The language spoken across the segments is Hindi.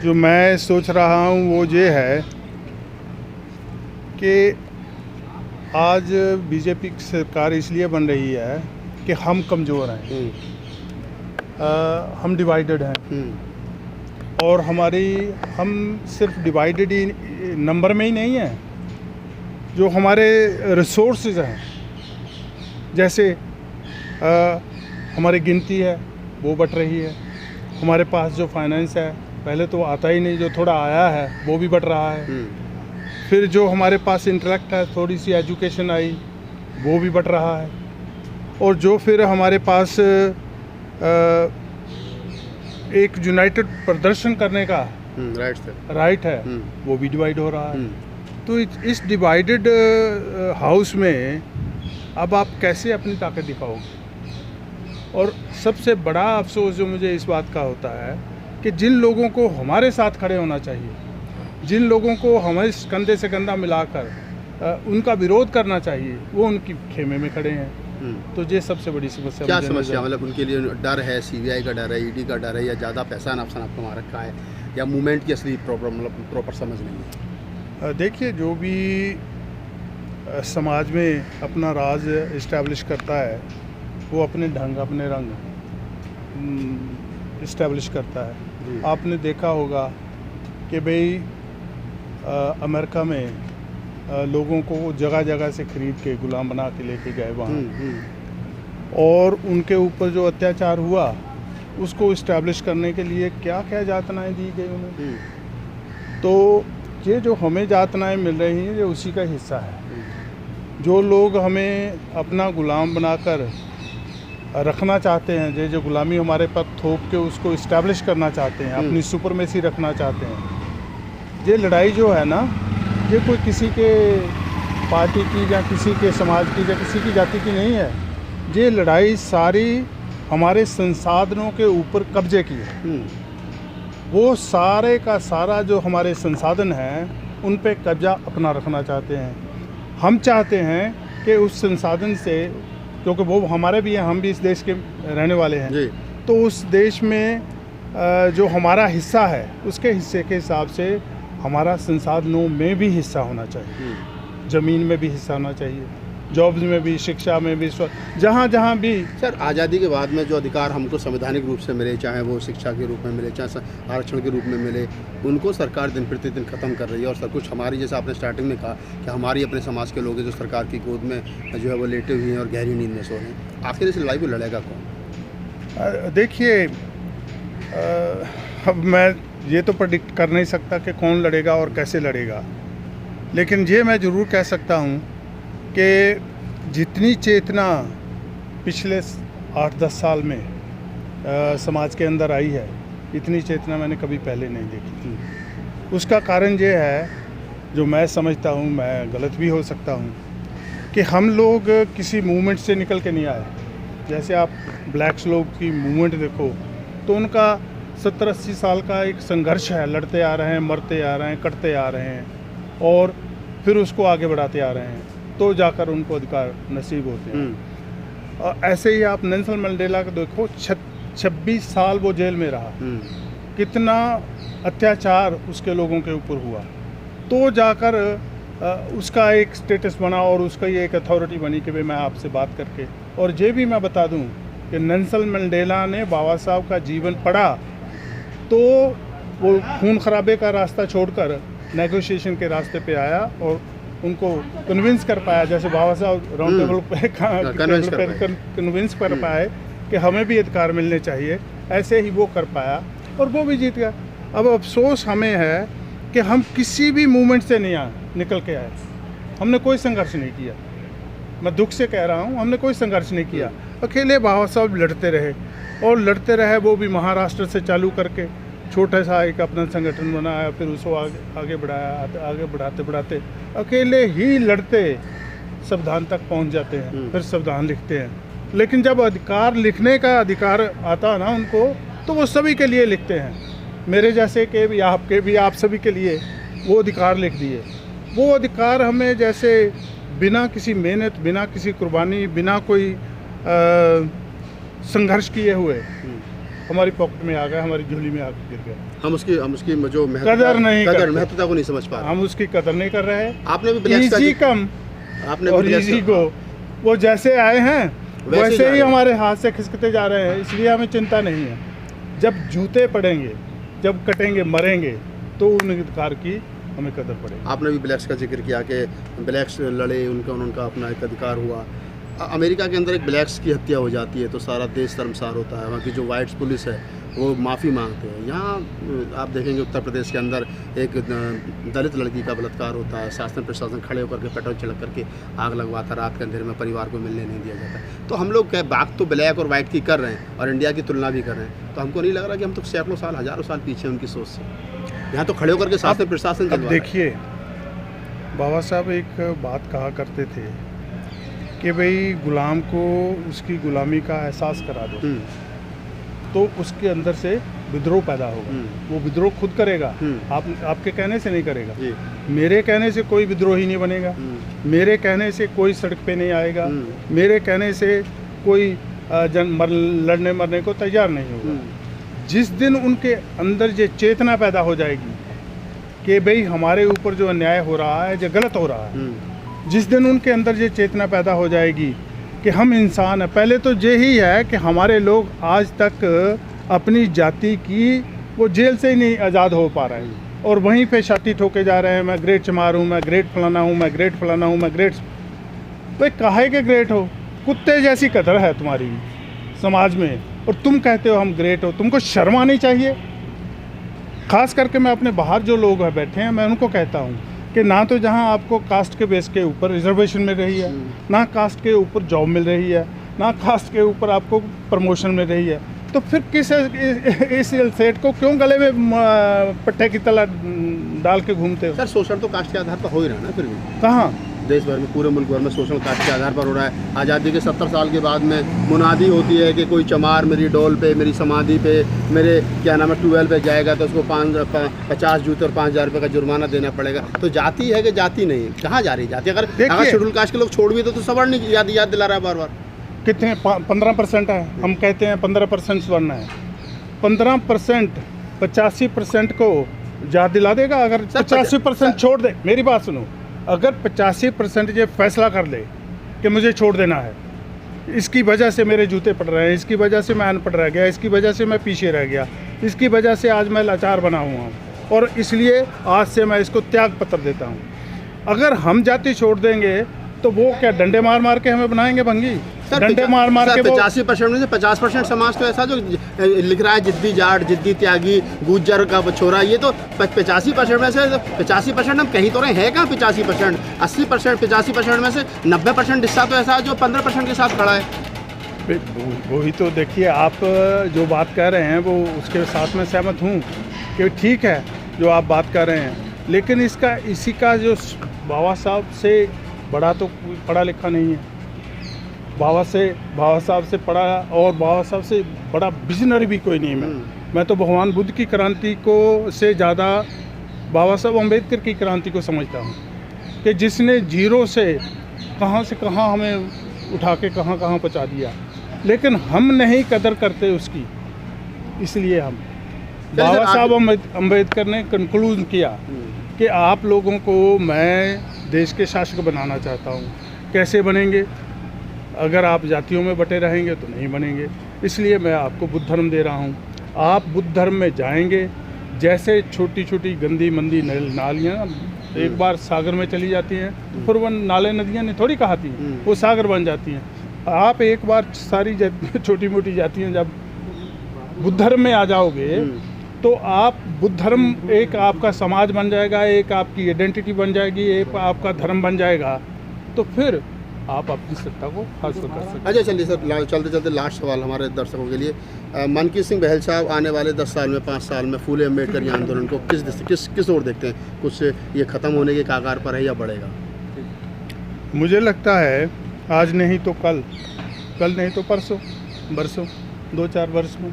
जो मैं सोच रहा हूँ वो ये है कि आज बीजेपी की सरकार इसलिए बन रही है कि हम कमज़ोर हैं, हम डिवाइडेड हैं और हम सिर्फ डिवाइडेड ही नंबर में ही नहीं हैं, जो हमारे रिसोर्सेज हैं, जैसे हमारी गिनती है वो बढ़ रही है, हमारे पास जो फाइनेंस है पहले तो आता ही नहीं, जो थोड़ा आया है वो भी बढ़ रहा है। फिर जो हमारे पास इंटेलेक्ट है, थोड़ी सी एजुकेशन आई वो भी बढ़ रहा है, और जो फिर हमारे पास एक यूनाइटेड प्रदर्शन करने का राइट है वो भी डिवाइड हो रहा है। तो इस डिवाइडेड हाउस में अब आप कैसे अपनी ताकत दिखाओगे? और सबसे बड़ा अफसोस जो मुझे इस बात का होता है कि जिन लोगों को हमारे साथ खड़े होना चाहिए, जिन लोगों को हमें कंधे से कंधा मिलाकर उनका विरोध करना चाहिए, वो उनकी खेमे में खड़े हैं। तो ये सबसे बड़ी समस्या। क्या समस्या? मतलब उनके लिए डर है, सीबीआई का डर है, ईडी का डर है, या ज़्यादा पैसा नफसा आप कमा रखा है, या मूवमेंट की असली प्रॉपर समझ नहीं है? देखिए, जो भी समाज में अपना राज इस्टेब्लिश करता है वो अपने ढंग, अपने रंग इस्टेब्लिश करता है। आपने देखा होगा कि भाई अमेरिका में लोगों को जगह जगह से खरीद के गुलाम बना के लेके गए वहाँ, और उनके ऊपर जो अत्याचार हुआ उसको इस्टेब्लिश करने के लिए क्या क्या यातनाएं दी गई उन्हें। तो ये जो हमें यातनाएं मिल रही हैं ये उसी का हिस्सा है। जो लोग हमें अपना गुलाम बनाकर रखना चाहते हैं, जो गुलामी हमारे पर थोप के उसको इस्टेब्लिश करना चाहते हैं, अपनी सुपरमेसी रखना चाहते हैं, ये लड़ाई जो है ना, ये कोई किसी के पार्टी की या किसी के समाज की या किसी की जाति की नहीं है। ये लड़ाई सारी हमारे संसाधनों के ऊपर कब्जे की है। वो सारे का सारा जो हमारे संसाधन हैं उन पे कब्जा अपना रखना चाहते हैं। हम चाहते हैं कि उस संसाधन से, क्योंकि वो हमारे भी हैं, हम भी इस देश के रहने वाले हैं, तो उस देश में जो हमारा हिस्सा है उसके हिस्से के हिसाब से हमारा संसाधनों में भी हिस्सा होना चाहिए, ज़मीन में भी हिस्सा होना चाहिए, जॉब्स में भी, शिक्षा में भी, जहाँ जहाँ भी। सर, आज़ादी के बाद में जो अधिकार हमको संवैधानिक रूप से मिले, चाहे वो शिक्षा के रूप में मिले, चाहे आरक्षण के रूप में मिले, उनको सरकार दिन प्रतिदिन ख़त्म कर रही है। और सब कुछ हमारी, जैसे आपने स्टार्टिंग में कहा कि हमारी अपने समाज के लोग जो सरकार की गोद में जो है वो लेटे हुए हैं और गहरी नींद में सो रहे हैं। आखिर इस लड़ाई को लड़ेगा कौन? देखिए, अब मैं ये तो प्रेडिक्ट कर नहीं सकता कि कौन लड़ेगा और कैसे लड़ेगा, लेकिन ये मैं ज़रूर कह सकता हूँ कि जितनी चेतना पिछले 8-10 साल में समाज के अंदर आई है, इतनी चेतना मैंने कभी पहले नहीं देखी थी। उसका कारण ये है, जो मैं समझता हूँ, मैं गलत भी हो सकता हूँ, कि हम लोग किसी मूवमेंट से निकल के नहीं आए। जैसे आप ब्लैक्स लोग की मूवमेंट देखो तो उनका 70-80 साल का एक संघर्ष है, लड़ते आ रहे हैं, मरते आ रहे हैं, कटते आ रहे हैं, और फिर उसको आगे बढ़ाते आ रहे हैं, तो जाकर उनको अधिकार नसीब होते हैं। और ऐसे ही आप नेल्सन मंडेला को देखो, 26 साल वो जेल में रहा, कितना अत्याचार उसके लोगों के ऊपर हुआ, तो जाकर उसका एक स्टेटस बना और उसका ये एक अथॉरिटी बनी कि भाई मैं आपसे बात करके। और ये भी मैं बता दूं कि नेल्सन मंडेला ने बाबा साहब का जीवन पढ़ा तो वो खून खराबे का रास्ता छोड़कर नेगोशिएशन के रास्ते पे आया और उनको कन्विंस कर पाया, जैसे बाबा साहब राउंड टेबल पे कन्विंस कर पाए कि हमें भी अधिकार मिलने चाहिए, ऐसे ही वो कर पाया और वो भी जीत गया। अब अफसोस हमें है कि हम किसी भी मूवमेंट से नहीं निकल के आए, हमने कोई संघर्ष नहीं किया। मैं दुख से कह रहा हूँ, हमने कोई संघर्ष नहीं किया, अकेले बाबा साहब लड़ते रहे और लड़ते रहे। वो भी महाराष्ट्र से चालू करके छोटा सा एक अपना संगठन बनाया, फिर उसको आगे बढ़ाया, आगे बढ़ाते बढ़ाते अकेले ही लड़ते संविधान तक पहुंच जाते हैं, फिर संविधान लिखते हैं। लेकिन जब अधिकार लिखने का अधिकार आता है ना उनको, तो वो सभी के लिए लिखते हैं, मेरे जैसे के भी, आपके भी, आप सभी के लिए वो अधिकार लिख दिए। वो अधिकार हमें जैसे बिना किसी मेहनत, बिना किसी कुर्बानी, बिना कोई संघर्ष किए हुए हमारी पॉकेट में आ गया, हमारी झोली में आकर गिर गया। हम उसकी जो कदर नहीं करते। महत्वता को नहीं समझ पा रहे। हम उसकी कदर नहीं कर रहे हैं। आपने भी ब्लैक्स का इजी कम आपने और भी ब्लैक्स इजी को, वो जैसे आए हैं वैसे वैसे जा ही रहे हैं। हमारे हाथ से खिसकते जा रहे हैं, इसलिए हमें चिंता नहीं है। जब जूते पड़ेंगे, जब कटेंगे, मरेंगे, तो उन अधिकार की हमें कदर पड़ेगी। आपने भी ब्लैक्स का जिक्र किया कि ब्लैक्स लड़े, उनका अपना एक अधिकार हुआ। अमेरिका के अंदर एक ब्लैक्स की हत्या हो जाती है तो सारा देश शर्मसार होता है। वहाँ की जो वाइट्स पुलिस है वो माफ़ी मांगते हैं। यहाँ आप देखेंगे उत्तर प्रदेश के अंदर एक दलित लड़की का बलात्कार होता है, शासन प्रशासन खड़े होकर के पेट्रोल छिड़क करके आग लगवाता, रात के अंधेरे में परिवार को मिलने नहीं दिया जाता। तो हम लोग क्या बात तो ब्लैक और वाइट की कर रहे हैं और इंडिया की तुलना भी कर रहे हैं, तो हमको नहीं लग रहा कि हम तो सैकड़ों साल, हज़ारों साल पीछे उनकी सोच से। यहाँ तो खड़े होकर के शासन प्रशासन अब चलवा रहा है। देखिए, बाबा साहब एक बात कहा करते थे कि भाई गुलाम को उसकी गुलामी का एहसास करा दो तो उसके अंदर से विद्रोह पैदा होगा। वो विद्रोह खुद करेगा, आपके कहने से नहीं करेगा। जी। मेरे कहने से कोई विद्रोही नहीं बनेगा, मेरे कहने से कोई सड़क पे नहीं आएगा, मेरे कहने से कोई लड़ने मरने को तैयार नहीं होगा। जिस दिन उनके अंदर ये चेतना पैदा हो जाएगी कि भाई हमारे ऊपर जो अन्याय हो रहा है, जो गलत हो रहा है, जिस दिन उनके अंदर ये चेतना पैदा हो जाएगी कि हम इंसान हैं। पहले तो यही है कि हमारे लोग आज तक अपनी जाति की वो जेल से ही नहीं आज़ाद हो पा रहे हैं और वहीं पे छाती ठोके जा रहे हैं। मैं ग्रेट चमार हूँ, मैं ग्रेट फलाना हूँ, मैं ग्रेट फलाना हूँ, मैं ग्रेट। भाई काहे के ग्रेट हो? कुत्ते जैसी कदर है तुम्हारी समाज में और तुम कहते हो हम ग्रेट हो। तुमको शर्म आनी चाहिए। खास करके मैं अपने बाहर जो लोग हैं बैठे हैं, मैं उनको कहता हूँ कि ना तो जहाँ आपको कास्ट के बेस के ऊपर रिजर्वेशन मिल रही है, ना कास्ट के ऊपर जॉब मिल रही है, ना कास्ट के ऊपर आपको प्रमोशन मिल रही है, तो फिर किस इस सेठ को क्यों गले में पट्टे की तला डाल के घूमते हो? सर शोषण तो कास्ट के आधार पर हो ही रहा है ना। फिर भी कहाँ देश भर में, पूरे मुल्क भर में शोषण कास्ट के आधार पर हो रहा है। आज़ादी के 70 साल के बाद में मुनादी होती है कि कोई चमार मेरी डोल पे, मेरी समाधि पे, मेरे क्या नाम है 12 पे जाएगा तो उसको 50 जूते और 5,000 रुपये का जुर्माना देना पड़ेगा। तो जाति है कि जाति नहीं? कहाँ जा रही जाति? अगर शेड्यूल कास्ट के लोग छोड़ भी तो सवर्ण याद दिला रहा है बार बार। कितने 15% है? हम कहते हैं 15% सवर्ण है। 15% 85% को याद दिला देगा। अगर 85% छोड़ दे, मेरी बात सुनो, अगर 85% ये फैसला कर ले कि मुझे छोड़ देना है, इसकी वजह से मेरे जूते पड़ रहे हैं, इसकी वजह से मैं अनपढ़ रह गया, इसकी वजह से मैं पीछे रह गया, इसकी वजह से आज मैं लाचार बना हुआ हूँ और इसलिए आज से मैं इसको त्याग पत्र देता हूँ। अगर हम जाति छोड़ देंगे तो वो क्या डंडे मार मार के हमें बनाएंगे भंगी? डंडे मार मार के 85% में से 50% समाज तो ऐसा जो लिख रहा है जिद्दी जाट, जिद्दी त्यागी, गुज्जर का छोरा, ये तो 85% में से 85% हम कहीं तो रहे हैं। कहाँ 85%? 80% 85% में से 90% हिस्सा तो ऐसा है जो 15% के साथ खड़ा है। वही तो देखिए, आप जो बात कह रहे हैं वो उसके साथ में सहमत हूँ कि ठीक है जो आप बात कर रहे हैं, लेकिन इसी का जो बाबा साहब से बड़ा तो कोई पढ़ा लिखा नहीं है। बाबा साहब से पढ़ा और बाबा साहब से बड़ा विजनरी भी कोई नहीं है। मैं तो भगवान बुद्ध की क्रांति को से ज़्यादा बाबा साहब अम्बेडकर की क्रांति को समझता हूँ कि जिसने जीरो से कहाँ हमें उठा के कहाँ पहुँचा दिया, लेकिन हम नहीं कदर करते उसकी। इसलिए हम बाबा साहब अम्बेडकर ने कंक्लूड किया कि आप लोगों को मैं देश के शासक बनाना चाहता हूँ। कैसे बनेंगे? अगर आप जातियों में बटे रहेंगे तो नहीं बनेंगे। इसलिए मैं आपको बुद्ध धर्म दे रहा हूँ। आप बुद्ध धर्म में जाएंगे, जैसे छोटी छोटी गंदी मंदी नालियाँ एक बार सागर में चली जाती हैं, फिर वो नाले नदियाँ नहीं थोड़ी कहाती हैं, वो सागर बन जाती हैं। आप एक बार सारी छोटी मोटी जातियाँ जब बुद्ध धर्म में आ जाओगे तो आप बुद्ध धर्म एक आपका समाज बन जाएगा, एक आपकी आइडेंटिटी बन जाएगी, एक आपका धर्म बन जाएगा, तो फिर आप अपनी सत्ता को हासिल कर सकते हैं। अच्छा चलिए सर, चलते चलते लास्ट सवाल हमारे दर्शकों के लिए। मनकीत सिंह बहल साहब आने वाले 10 साल में, 5 साल में फूले अम्बेडकर आंदोलन को किस ओर देखते हैं? कुछ ये ख़त्म होने के कागार पर है या बढ़ेगा? मुझे लगता है आज नहीं तो कल नहीं तो बरसों 2-4 वर्ष में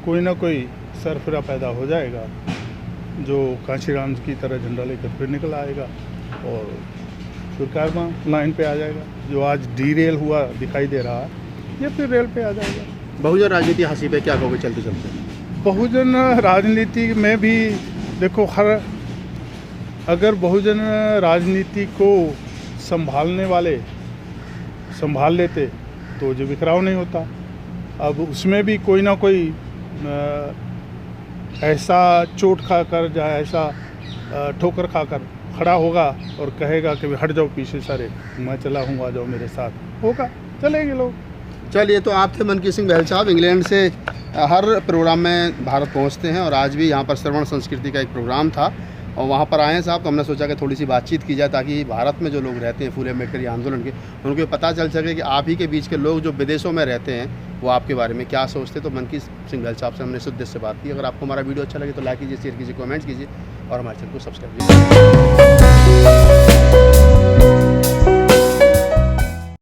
कोई ना कोई सरफरा पैदा हो जाएगा जो कांशीराम की तरह झंडा लेकर फिर निकल आएगा और फिर कारवां लाइन पे आ जाएगा। जो आज डीरेल हुआ दिखाई दे रहा है, ये फिर रेल पे आ जाएगा। बहुजन राजनीति हंसी पे क्या कहोगे चलते चलते? बहुजन राजनीति में भी देखो, अगर बहुजन राजनीति को संभालने वाले संभाल लेते तो जो बिखराव नहीं होता। अब उसमें भी कोई ना कोई ऐसा चोट खाकर या ऐसा ठोकर खाकर खड़ा होगा और कहेगा कि हट जाओ पीछे सारे, मैं चला हूँ, आ जाओ मेरे साथ, होगा, चलेंगे लोग। चलिए, तो आप थे मनकीरत सिंह बहल साहब, इंग्लैंड से हर प्रोग्राम में भारत पहुंचते हैं और आज भी यहाँ पर श्रवण संस्कृति का एक प्रोग्राम था और वहाँ पर आए हैं साहब, तो हमने सोचा कि थोड़ी सी बातचीत की जाए ताकि भारत में जो लोग रहते हैं फूले अम्बेडकर आंदोलन के, उनको पता चल सके कि आप ही के बीच के लोग जो विदेशों में रहते हैं वो आपके बारे में क्या सोचते। तो मनकीरत सिंह बहल साहब से हमने इस उद्देश्य से बात की। अगर आपको हमारा वीडियो अच्छा लगे तो लाइक कीजिए, शेयर कीजिए, कमेंट कीजिए और हमारे चैनल को सब्सक्राइब कीजिए।